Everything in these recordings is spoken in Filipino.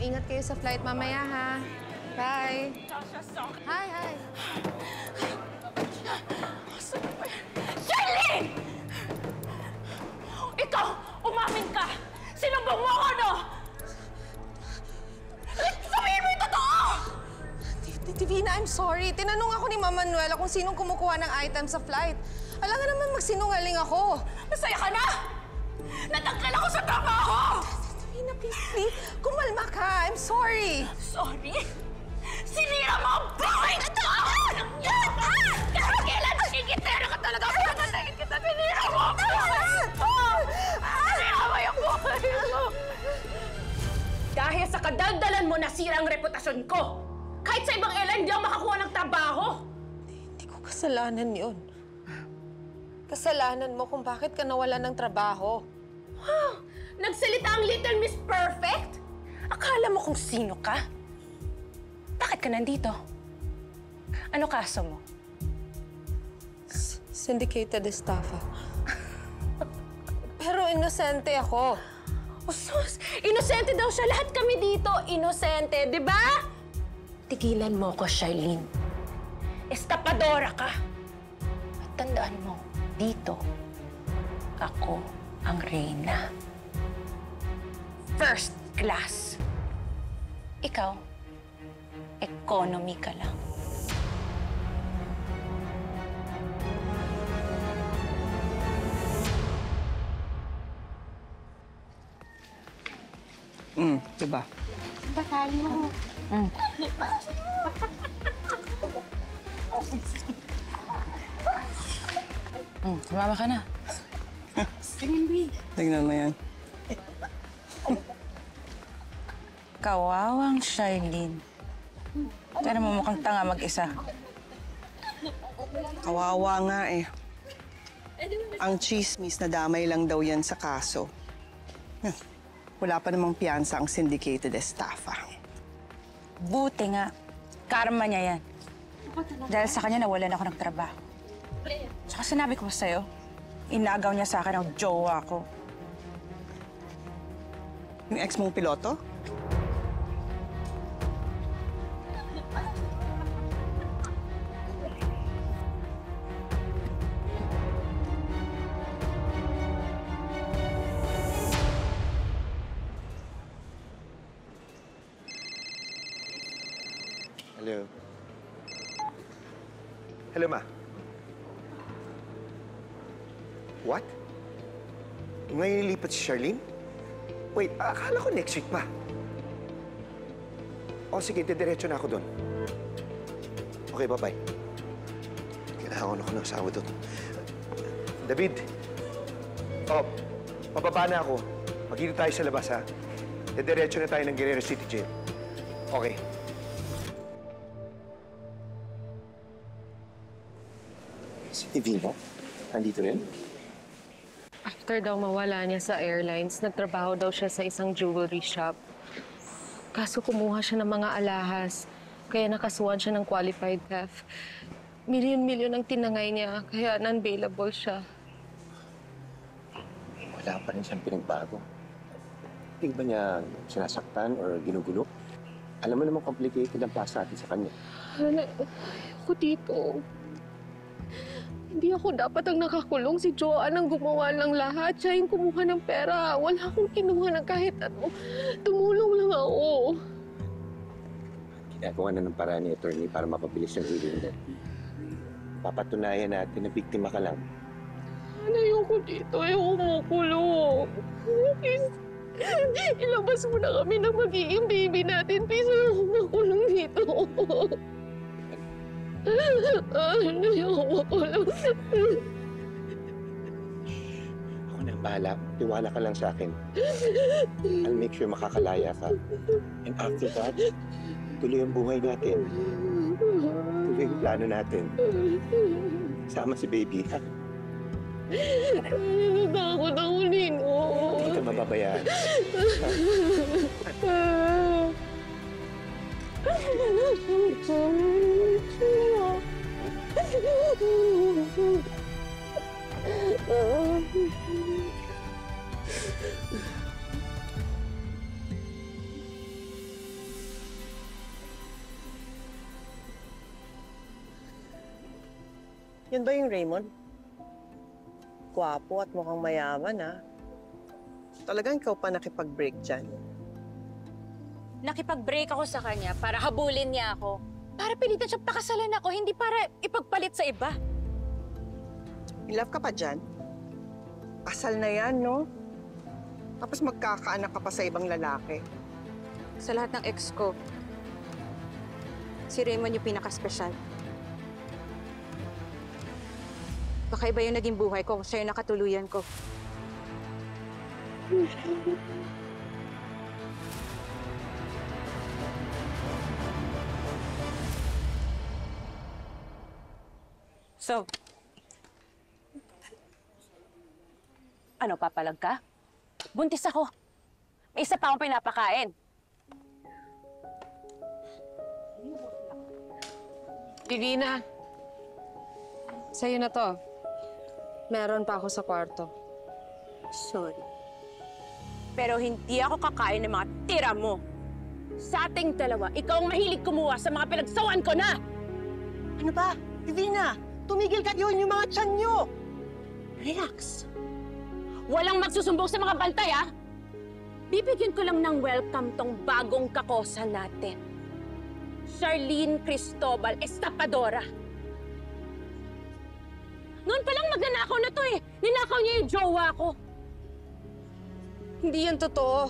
Ingat kayo sa flight mamaya, ha? Bye. Hi, hi. Charlene! Ikaw, umamin ka! Sinumbong mo ako, no? Sabihin mo yung totoo! Divina, I'm sorry. Tinanong ako ni Mama Manuela kung sinong kumukuha ng item sa flight. Alam nga naman magsinungaling ako. Masaya ka na? Natanggal ako sa trabaho! Divina, please. Kumalma ka. I'm sorry. Sorry? Sinira mo ang buhay na to! Yan! Kaya kailan nagigitera ka talaga? Pinatagin kita, sinira mo ang buhay! Sinira mo yung buhay mo! Dahil sa kadaldalan mo, nasira ang reputasyon ko! Kahit sa ibang airline, hindi ako makakuha ng trabaho! Hindi ko kasalanan yun. Kasalanan mo kung bakit ka nawalan ng trabaho. Wow! Nagsalita ang Little Miss Perfect? Akala mo kung sino ka? Bakit ka nandito? Ano kaso mo? Syndicated estafa. Pero inosente ako. Oh, sus! Inosente daw siya. Lahat kami dito, inosente, di ba? Tigilan mo ko, Charlene. Estapadora ka. At tandaan mo, dito, ako ang reyna. First class. Ikaw, economy ka lang. Diba? Bakali mo. Sumama ka na. Tingnan mo yan. Kawawang Charlene. Pero mo mukhang tanga mag-isa. Kawawa nga eh. Ang chismis na damay lang daw yan sa kaso. Wala pa namang piyansa ang syndicated estafa. Buti nga. Karma niya yan. Dahil sa kanya nawalan ako ng trabaho. Tsaka sinabi ko sa'yo, inagaw niya sa akin ang jowa ko. Yung ex mong piloto? Hello. Hello, Ma. What? Ngayon ilipat si Charlene? Wait, akala ko next week pa. O sige, didiretso na ako doon. Okay, bye-bye. Kailangan ako ng asawa doon. David. Oh, pababa na ako. Magkita tayo sa labas, ha? Didiretso na tayo ng Guerrero City Jail. Okay. Si Divina? Nandito rin? After daw mawala niya sa airlines, nagtrabaho daw siya sa isang jewelry shop. Kaso kumuha siya ng mga alahas, kaya nakasuhan siya ng qualified theft. Milyon-milyon ang tinangay niya, kaya non-bailable siya. Wala pa rin siyang pinagbago. Hindi ba niya sinasaktan or ginugulo? Alam mo naman complicated ang past natin sa kanya. Ako dito. Hindi ako dapat ang nakakulong. Si Joanne ang gumawa ng lahat. Siya yung kumuha ng pera. Wala akong kinuha ng kahit ano. Tumulong lang ako. Ginagawa na ng paraan ni attorney para mapabilis yung hearing mo. Papatunayan natin na biktima ka lang. Ayoko dito. Ayoko makulong. Please, ilabas mo na kami ng magiging baby natin. Please, ayoko makulong dito. Ayoko makulong. Ako na ang bahala. Tiwala ka lang sa akin. I'll make sure makakalaya ka. And after that, tuloy ang buhay natin. Tuloy ang plano natin. Sama si baby, ha? Natakot ako, Nino. Hindi ka mababayaan. Yun ba yung Raymond? Gwapo at mukhang mayaman, ha? Talagang ikaw pa nakipag-break dyan. Nakipag-break ako sa kanya para habulin niya ako. Para pilitan siya pakasalan ako, hindi para ipagpalit sa iba. In love ka pa dyan? Kasal na yan, no? Tapos magkakaanak ka pa sa ibang lalaki. Sa lahat ng ex ko, si Raymond yung pinaka-special. Baka iba yung naging buhay ko kung siya yung nakatuluyan ko. So, ano, papalag ka? Buntis ako. May isa pa akong pinapakain. Divina, sa'yo na to. Meron pa ako sa kwarto. Sorry. Pero hindi ako kakain ng mga tira mo. Sa ating dalawa, ikaw ang mahilig kumuha sa mga pinagsawan ko na! Ano ba? Divina, tumigil ka yun yung mga tiyan nyo! Relax. Walang magsusumbong sa mga bantay, ah! Bibigyan ko lang ng welcome tong bagong kakosa natin. Charlene Cristobal Estapadora. Noon pa lang magnanakaw na to eh. Ninakaw niya yung jowa ko. Hindi yan totoo.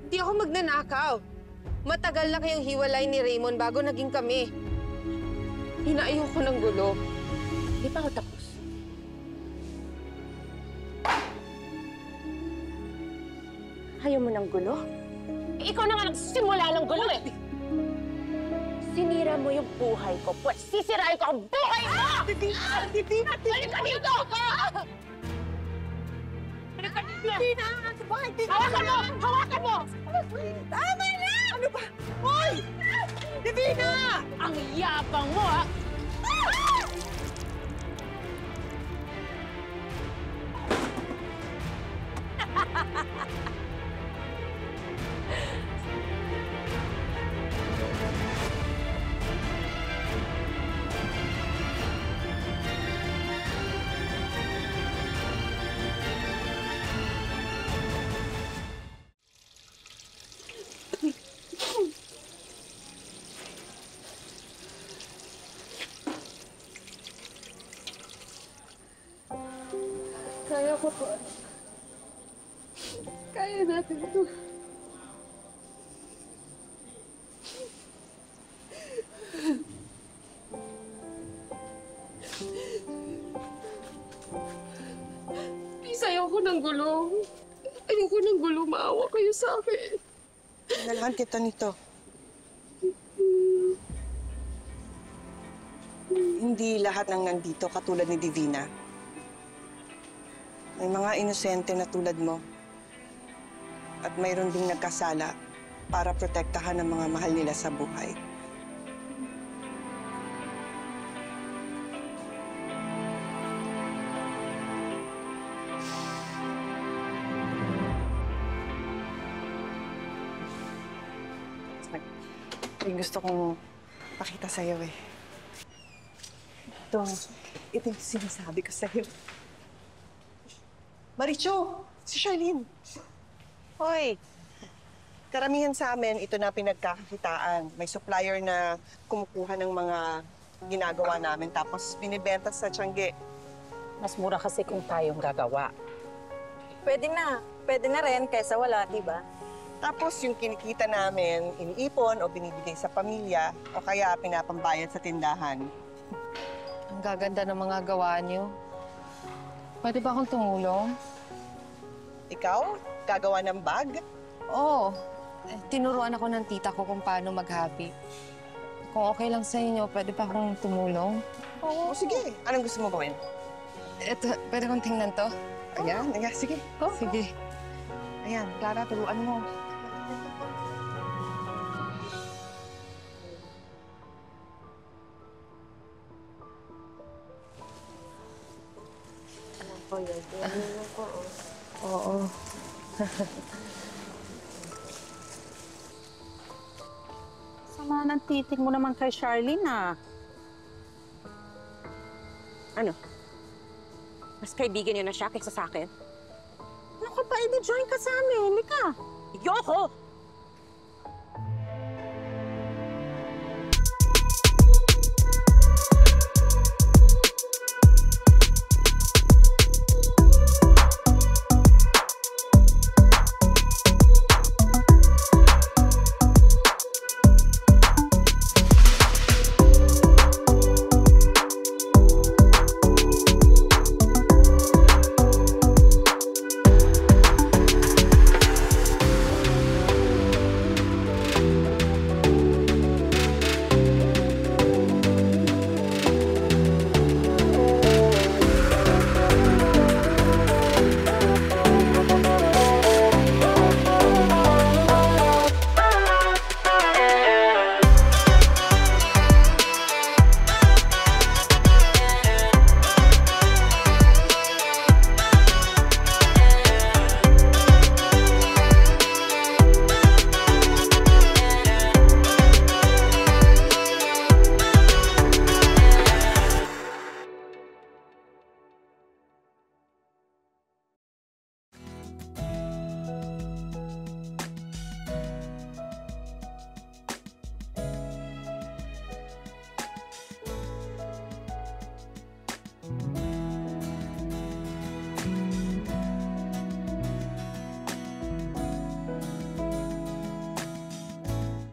Hindi ako magnanakaw. Matagal na kayong hiwalay ni Raymond bago naging kami. Hinaayo ko ng gulo. Hindi pa ako tapos. Ayaw mo ng gulo? Eh, ikaw na nga nagsimula ng gulo eh! Sinira mo yung buhay ko, pues sisirain ko ang buhay mo! Divina! Divina! Halika dito! Halika dito! Hawakan mo! Hawakan mo! Tama na! Ano ba? Hoy! Divina! Ang yabang mo, ha? Kaya ko to. Kaya natin to. Please, ayoko ng gulo. Ayoko ng gulo. Maawa kayo sa akin. Nalaman kita nito. Hindi lahat ng nandito katulad ni Divina. May mga inosente na tulad mo. At mayroon ding nagkasala para protektahan ang mga mahal nila sa buhay. Yung gusto kong pakita sa'yo eh. Ito yung sinasabi ko sa'yo. Maricho! Si Charlene! Hoy! Karamihan sa amin, ito na pinagkakakitaan. May supplier na kumukuha ng mga ginagawa namin tapos binibenta sa Tiangge. Mas mura kasi kung tayong gagawa. Pwede na rin kaysa wala, di ba? Tapos yung kinikita namin, iniipon o binibigay sa pamilya o kaya pinapambayad sa tindahan. Ang gaganda ng mga gawa niyo. Pwede ba akong tumulong? Ikaw? Gagawa ng bag? Oo. Tinuruan ako ng tita ko kung paano maghabi. Kung okay lang sa inyo, pwede pa akong tumulong? Oo. Sige. Anong gusto mo gawin? Ito, pwede kong tingnan to? Ayan. Sige. Sige. Ayan. Clara, turuan mo. Oo. Sama ng titig mo naman kay Charlene, ah. Ano? Mas kaibigan niyo na siya kaysa sa akin? Ano ka pa? Edi join ka sa amin. Hindi ka. Ayoko!